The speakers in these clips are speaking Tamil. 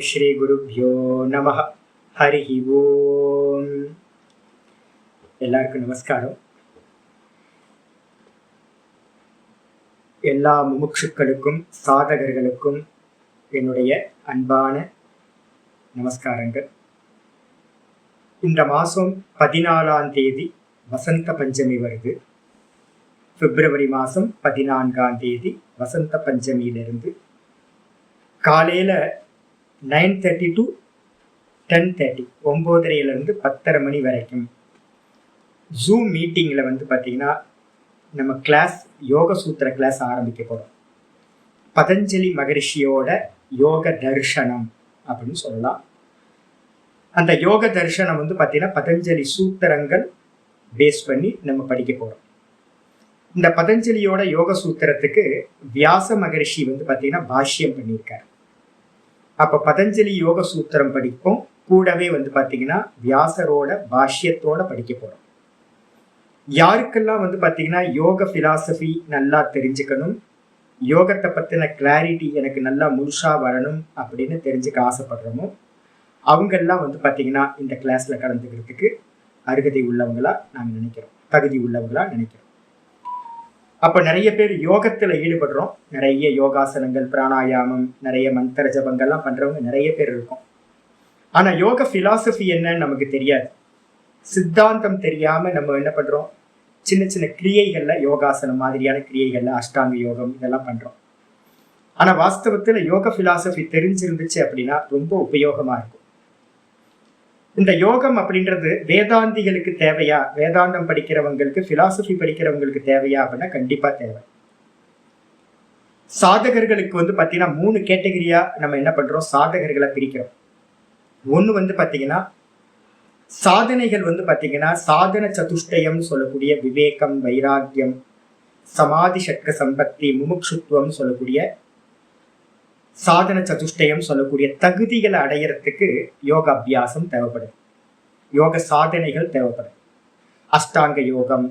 ஸ்ரீ குருப்யோ நமஹ. ஹரிஹி ஓம். எல்லாருக்கும் நமஸ்காரம். எல்லா முமுட்சுக்களுக்கும் சாதகர்களுக்கும் என்னுடைய அன்பான நமஸ்காரங்கள். இந்த மாதம் 14ஆம் தேதி வசந்த பஞ்சமி வருது. பிப்ரவரி மாதம் 14ஆம் தேதி வசந்த பஞ்சமியிலிருந்து காலையில் 9:30 to 10:30 9:30 10:30 மணி வரைக்கும் ஜூம் மீட்டிங்கில் பார்த்தீங்கன்னா நம்ம கிளாஸ் யோக சூத்திர கிளாஸ் ஆரம்பிக்க போகிறோம். பதஞ்சலி மகரிஷியோட யோக தர்ஷனம் அப்படின்னு சொல்லலாம். அந்த யோக தர்ஷனம் பார்த்தீங்கன்னா பதஞ்சலி சூத்திரங்கள் பேஸ் பண்ணி நம்ம படிக்க போகிறோம். இந்த பதஞ்சலியோட யோக சூத்திரத்துக்கு வியாச மகரிஷி பார்த்தீங்கன்னா பாஷ்யம் பண்ணியிருக்காரு. அப்போ பதஞ்சலி யோக சூத்திரம் படிப்போம், கூடவே பார்த்தீங்கன்னா வியாசரோட பாஷ்யத்தோட படிக்க போகிறோம். யாருக்கெல்லாம் பார்த்தீங்கன்னா யோக ஃபிலாசபி நல்லா தெரிஞ்சுக்கணும், யோகத்தை பற்றின கிளாரிட்டி எனக்கு நல்லா முழுசாக வரணும் அப்படின்னு தெரிஞ்சுக்க ஆசைப்படுறோமோ அவங்கெல்லாம் பார்த்தீங்கன்னா இந்த கிளாஸில் கலந்துக்கிறதுக்கு அருகதை உள்ளவங்களா நாங்கள் நினைக்கிறோம், தகுதி உள்ளவங்களா நினைக்கிறோம். அப்போ நிறைய பேர் யோகத்தில் ஈடுபடுறோம், நிறைய யோகாசனங்கள், பிராணாயாமம், நிறைய மந்திர ஜபங்கள்லாம் பண்ணுறவங்க நிறைய பேர் இருக்கும். ஆனால் யோக ஃபிலாசபி என்னன்னு நமக்கு தெரியாது. சித்தாந்தம் தெரியாமல் நம்ம என்ன பண்ணுறோம், சின்ன சின்ன கிரியைகளில், யோகாசனம் மாதிரியான கிரியைகளில், அஷ்டாங்க யோகம் இதெல்லாம் பண்ணுறோம். ஆனால் வாஸ்தவத்தில் யோக ஃபிலாசபி தெரிஞ்சிருந்துச்சு அப்படின்னா ரொம்ப உபயோகமாக இருக்கும். இந்த யோகம் அப்படின்றது வேதாந்திகளுக்கு தேவையா, வேதாந்தம் படிக்கிறவங்களுக்கு, பிலாசபி படிக்கிறவங்களுக்கு தேவையா அப்படின்னா கண்டிப்பா தேவை. சாதகர்களுக்கு பார்த்தீங்கன்னா 3 கேட்டகரியா நம்ம என்ன பண்றோம், சாதகர்களை பிரிக்கிறோம். ஒன்று பார்த்தீங்கன்னா சாதனைகள் பார்த்தீங்கன்னா சாதன சதுஷ்டயம் சொல்லக்கூடிய விவேகம், வைராக்கியம், சமாதி, சட்க சம்பத்தி, முமுட்சுத்துவம் சொல்லக்கூடிய சாதன சதுஷ்டயம் சொல்லக்கூடிய தகுதிகளை அடையிறதுக்கு யோக அபியாசம் தேவைப்படுது, யோக சாதனைகள் தேவைப்படுது. அஷ்டாங்க யோகம்,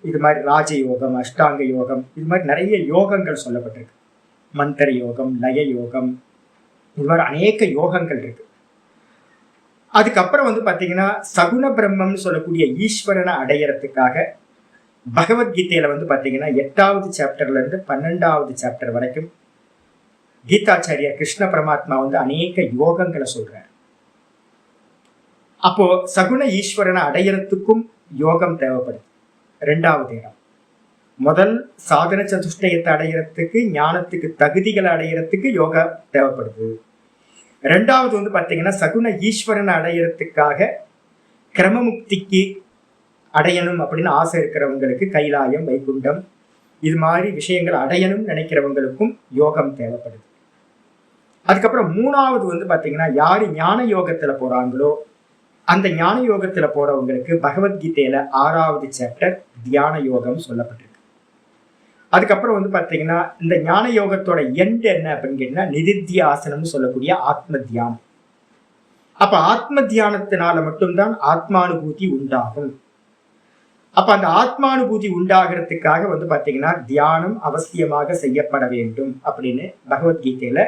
இது மாதிரி ராஜ யோகம், அஷ்டாங்க யோகம், இது மாதிரி நிறைய யோகங்கள் சொல்லப்பட்டிருக்கு. மந்திர யோகம், லய யோகம், இது மாதிரி அநேக யோகங்கள் இருக்கு. அதுக்கப்புறம் பார்த்தீங்கன்னா சகுண பிரம்மம்னு சொல்லக்கூடிய ஈஸ்வரனை அடையிறதுக்காக பகவத்கீதையில பார்த்தீங்கன்னா 8வது சாப்டர்ல இருந்து 12வது சாப்டர் வரைக்கும் கீதாச்சாரியர் கிருஷ்ண பரமாத்மா அநேக யோகங்களை சொல்றார். அப்போ சகுண ஈஸ்வரனை அடையறதுக்கும் யோகம் தேவைப்படுது. 2வது இடம். முதல் சாதன சதுஷ்டயத்தை அடையறதுக்கு, ஞானத்துக்கு தகுதிகளை அடையறதுக்கு யோகா தேவைப்படுது. 2வது பார்த்தீங்கன்னா சகுண ஈஸ்வரனை அடையறதுக்காக கிரமமுக்திக்கு அடையணும் அப்படின்னு ஆசை இருக்கிறவங்களுக்கு கைலாயம், வைகுண்டம், இது மாதிரி விஷயங்கள் அடையணும்னு நினைக்கிறவங்களுக்கும் யோகம் தேவைப்படுது. அதுக்கப்புறம் 3வது பார்த்தீங்கன்னா யாரு ஞான யோகத்துல போறாங்களோ அந்த ஞான யோகத்துல போறவங்களுக்கு பகவத்கீதையில 6வது சாப்டர் தியான யோகம் சொல்லப்பட்டிருக்கு. அதுக்கப்புறம் பார்த்தீங்கன்னா இந்த ஞான யோகத்தோட எண்ட் என்ன அப்படின்னு கேட்டீங்கன்னா நிதித்தியாசனம்னு சொல்லக்கூடிய ஆத்ம தியானம். அப்ப ஆத்ம தியானத்தினால மட்டும்தான் ஆத்மானுபூதி உண்டாகும். அப்ப அந்த ஆத்மானுபூதி உண்டாகிறதுக்காக பார்த்தீங்கன்னா தியானம் அவசியமாக செய்யப்பட வேண்டும் அப்படின்னு பகவத்கீதையில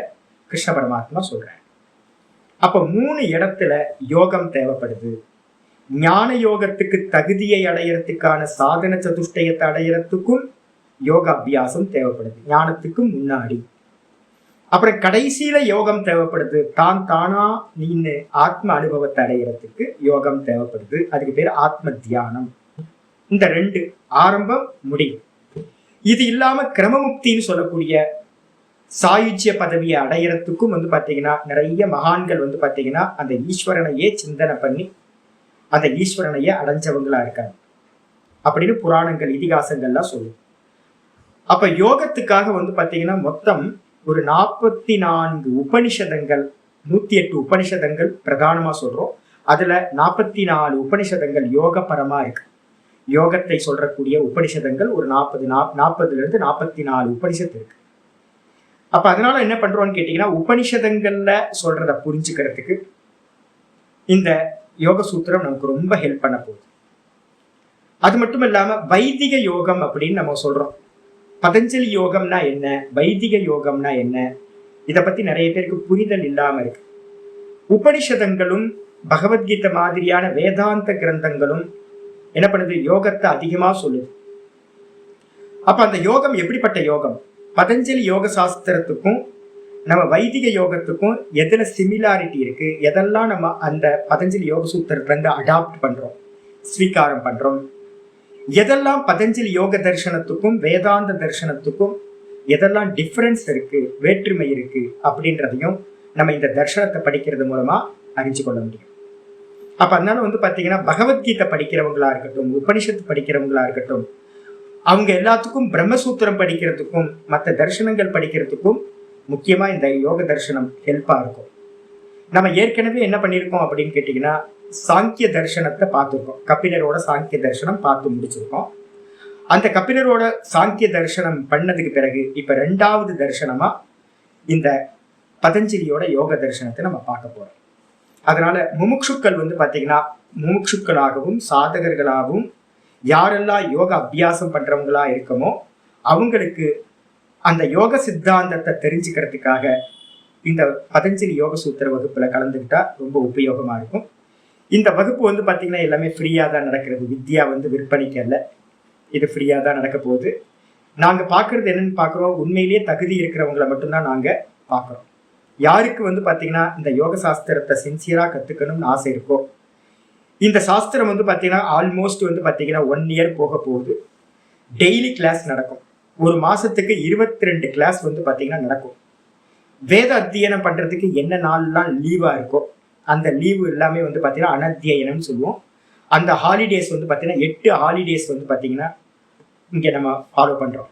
கிருஷ்ண பரமாத்மா சொல்றார். அப்ப 3 இடத்துல யோகம் தேவைப்படுது. ஞான யோகத்துக்கு தகுதியை அடையறதுக்கான சாதன சதுஷ்டயத்தை அடையறதுக்கும் யோக அபியாசம் தேவைப்படுது, ஞானத்துக்கு முன்னாடி. அப்புறம் கடைசியில யோகம் தேவைப்படுது, தானா நீன்னு ஆத்ம அனுபவத்தை அடையறதுக்கு யோகம் தேவைப்படுது. அதுக்கு பேர் ஆத்ம தியானம். இந்த 2 ஆரம்பம் முடிவு. இது இல்லாம கிரமமுக்தின்னு சொல்லக்கூடிய சாயுஜ்ய பதவியை அடையறதுக்கும் பார்த்தீங்கன்னா நிறைய மகான்கள் பார்த்தீங்கன்னா அந்த ஈஸ்வரனையே சிந்தனை பண்ணி அந்த ஈஸ்வரனையே அடைஞ்சவங்களா இருக்காங்க அப்படின்னு புராணங்கள், இதிகாசங்கள்லாம் சொல்லும். அப்ப யோகத்துக்காக பார்த்தீங்கன்னா மொத்தம் ஒரு 44 உபனிஷதங்கள், 108 உபனிஷதங்கள் பிரதானமா சொல்றோம். அதுல 44 உபனிஷதங்கள் யோக பரமா இருக்கு. யோகத்தை சொல்றக்கூடிய உபனிஷதங்கள் ஒரு 40 இருந்து 44 உபனிஷத்து இருக்கு. அப்ப அதனால என்ன பண்றோம்னு கேட்டீங்கன்னா உபனிஷதங்கள்ல சொல்றத புரிஞ்சுக்கிறதுக்கு இந்த யோக சூத்திரம் நமக்கு ரொம்ப ஹெல்ப் பண்ண போகுது. அது மட்டும் இல்லாம வைதிக யோகம் அப்படின்னு நம்ம சொல்றோம். பதஞ்சலி யோகம்னா என்ன, வைதிக யோகம்னா என்ன, இதை பத்தி நிறைய பேருக்கு புரிதல் இல்லாம இருக்கு. உபனிஷதங்களும் பகவத்கீதை மாதிரியான வேதாந்த கிரந்தங்களும் என்ன பண்ணுது, யோகத்தை அதிகமா சொல்லுது. அப்ப அந்த யோகம் எப்படிப்பட்ட யோகம்? பதஞ்சலி யோக சாஸ்திரத்துக்கும் நம்ம வைதிக யோகத்துக்கும் எதுல சிமிலாரிட்டி இருக்கு, எதெல்லாம் நம்ம அந்த பதஞ்சலி யோக சூத்திரத்துல இருந்து அடாப்ட் பண்றோம், ஸ்வீகாரம் பண்றோம், எதெல்லாம் பதஞ்சலி யோக தர்சனத்துக்கும் வேதாந்த தர்சனத்துக்கும் எதெல்லாம் டிஃபரன்ஸ் இருக்கு, வேற்றுமை இருக்கு அப்படின்றதையும் நம்ம இந்த தர்சனத்தை படிக்கிறது மூலமா அறிஞ்சு கொள்ள முடியும். அப்ப அதனால பாத்தீங்கன்னா பகவத்கீதை படிக்கிறவங்களா இருக்கட்டும், உபனிஷத்து படிக்கிறவங்களா இருக்கட்டும், அவங்க எல்லாத்துக்கும் பிரம்மசூத்திரம் படிக்கிறதுக்கும் மற்ற தர்சனங்கள் படிக்கிறதுக்கும் முக்கியமா இந்த யோக தர்சனம் ஹெல்ப்பா இருக்கும். நம்ம ஏற்கனவே என்ன பண்ணியிருக்கோம் அப்படின்னு கேட்டீங்கன்னா, சாங்கிய தர்சனத்தை பார்த்துருக்கோம். கபிலரோட சாங்கிய தர்சனம் பார்த்து முடிச்சிருக்கோம். அந்த கபிலரோட சாங்கிய தர்சனம் பண்ணதுக்கு பிறகு இப்ப 2வது தர்சனமா இந்த பதஞ்சலியோட யோக தர்சனத்தை நம்ம பார்க்க போறோம். அதனால முமுட்சுக்கள் பாத்தீங்கன்னா முமுட்சுக்களாகவும் சாதகர்களாகவும் யாரெல்லாம் யோக அபியாசம் பண்றவங்களா இருக்கமோ அவங்களுக்கு அந்த யோக சித்தாந்தத்தை தெரிஞ்சுக்கிறதுக்காக இந்த பதஞ்சலி யோக சூத்திர வகுப்புல கலந்துக்கிட்டா ரொம்ப உபயோகமா இருக்கும். இந்த வகுப்பு பாத்தீங்கன்னா எல்லாமே ஃப்ரீயா தான் நடக்கிறது. வித்யா விற்பனைக்கு அல்ல, இது ஃப்ரீயா தான் நடக்க போகுது. நாங்க பாக்குறது என்னன்னு பாக்குறோம், உண்மையிலேயே தகுதி இருக்கிறவங்களை மட்டும்தான் நாங்க பாக்குறோம். யாருக்கு பாத்தீங்கன்னா இந்த யோக சாஸ்திரத்தை சின்சியரா கத்துக்கணும்னு ஆசை இருக்கோ, இந்த சாஸ்திரம் பாத்தீங்கன்னா ஆல்மோஸ்ட் பாத்தீங்கன்னா 1 இயர் போக போகுது. டெய்லி கிளாஸ் நடக்கும். ஒரு மாசத்துக்கு 22 கிளாஸ் பாத்தீங்கன்னா நடக்கும். வேத அத்தியனம் பண்றதுக்கு என்ன நாள்லாம் லீவா இருக்கோ அந்த லீவு எல்லாமே பாத்தீங்கன்னா அனத்தியனம் சொல்லுவோம். அந்த ஹாலிடேஸ் பாத்தீங்கன்னா 8 ஹாலிடேஸ் பாத்தீங்கன்னா இங்க நம்ம ஃபாலோ பண்றோம்.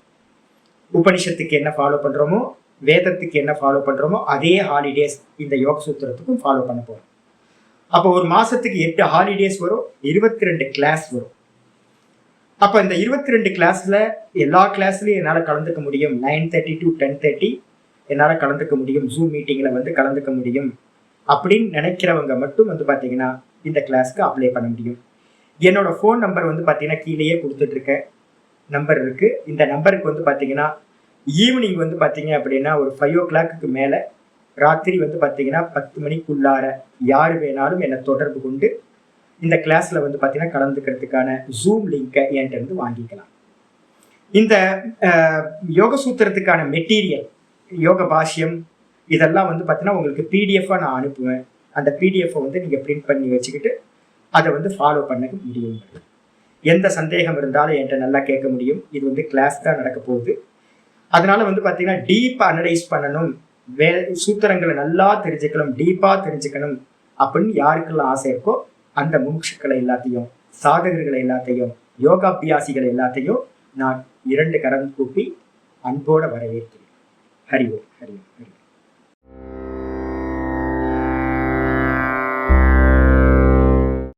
உபனிஷத்துக்கு என்ன ஃபாலோ பண்றோமோ, வேதத்துக்கு என்ன ஃபாலோ பண்றோமோ அதே ஹாலிடேஸ் இந்த யோக சூத்திரத்துக்கும் ஃபாலோ பண்ண போறோம். அப்போ ஒரு மாசத்துக்கு 8 ஹாலிடேஸ் வரும், 22 கிளாஸ் வரும். அப்ப இந்த 22 கிளாஸ்ல எல்லா கிளாஸ்லயும் என்னால கலந்துக்க முடியும். 9:30 to 10:30 என்னால கலந்துக்க முடியும். ஜூம் மீட்டிங்ல கலந்துக்க முடியும் அப்படின்னு நினைக்கிறவங்க மட்டும் பாத்தீங்கன்னா இந்த கிளாஸ்க்கு அப்ளை பண்ண முடியும். என்னோட ஃபோன் நம்பர் பாத்தீங்கன்னா கீழேயே கொடுத்துட்டு இருக்க நம்பர் இருக்கு. இந்த நம்பருக்கு பாத்தீங்கன்னா ஈவினிங் பாத்தீங்க அப்படின்னா ஒரு 5 o'clock மேல ராத்திரி பாத்தீங்கன்னா 10 மணிக்குள்ளார யாரு வேணாலும் என்னை தொடர்பு கொண்டு இந்த கிளாஸ்ல பாத்தீங்கன்னா கலந்துக்கிறதுக்கான ஜூம் லிங்கை என்கிட்ட இருந்து வாங்கிக்கலாம். இந்த யோக சூத்திரத்துக்கான மெட்டீரியல், யோக பாஷ்யம் இதெல்லாம் பாத்தீங்கன்னா உங்களுக்கு பிடிஎஃபா நான் அனுப்புவேன். அந்த பிடிஎஃப் நீங்க பிரிண்ட் பண்ணி வச்சுக்கிட்டு அதை ஃபாலோ பண்ண முடியும். எந்த சந்தேகம் இருந்தாலும் என்கிட்ட நல்லா கேட்க முடியும். இது கிளாஸ் தான் நடக்க போகுது. அதனால பாத்தீங்கன்னா டீப்பா அனலைஸ் பண்ணணும், சூத்திரங்களை நல்லா தெரிஞ்சுக்கணும், டீப்பா தெரிஞ்சுக்கணும் அப்படின்னு யாருக்கெல்லாம் ஆசை இருக்கோ அந்த முமுட்சுக்களை எல்லாத்தையும், சாதகர்களை எல்லாத்தையும், யோகாபியாசிகளை எல்லாத்தையும் நான் 2 கரம் கூப்பி அன்போட வரவேற்கிறேன். ஹரி ஓம், ஹரி ஓம், ஹரி ஓம்.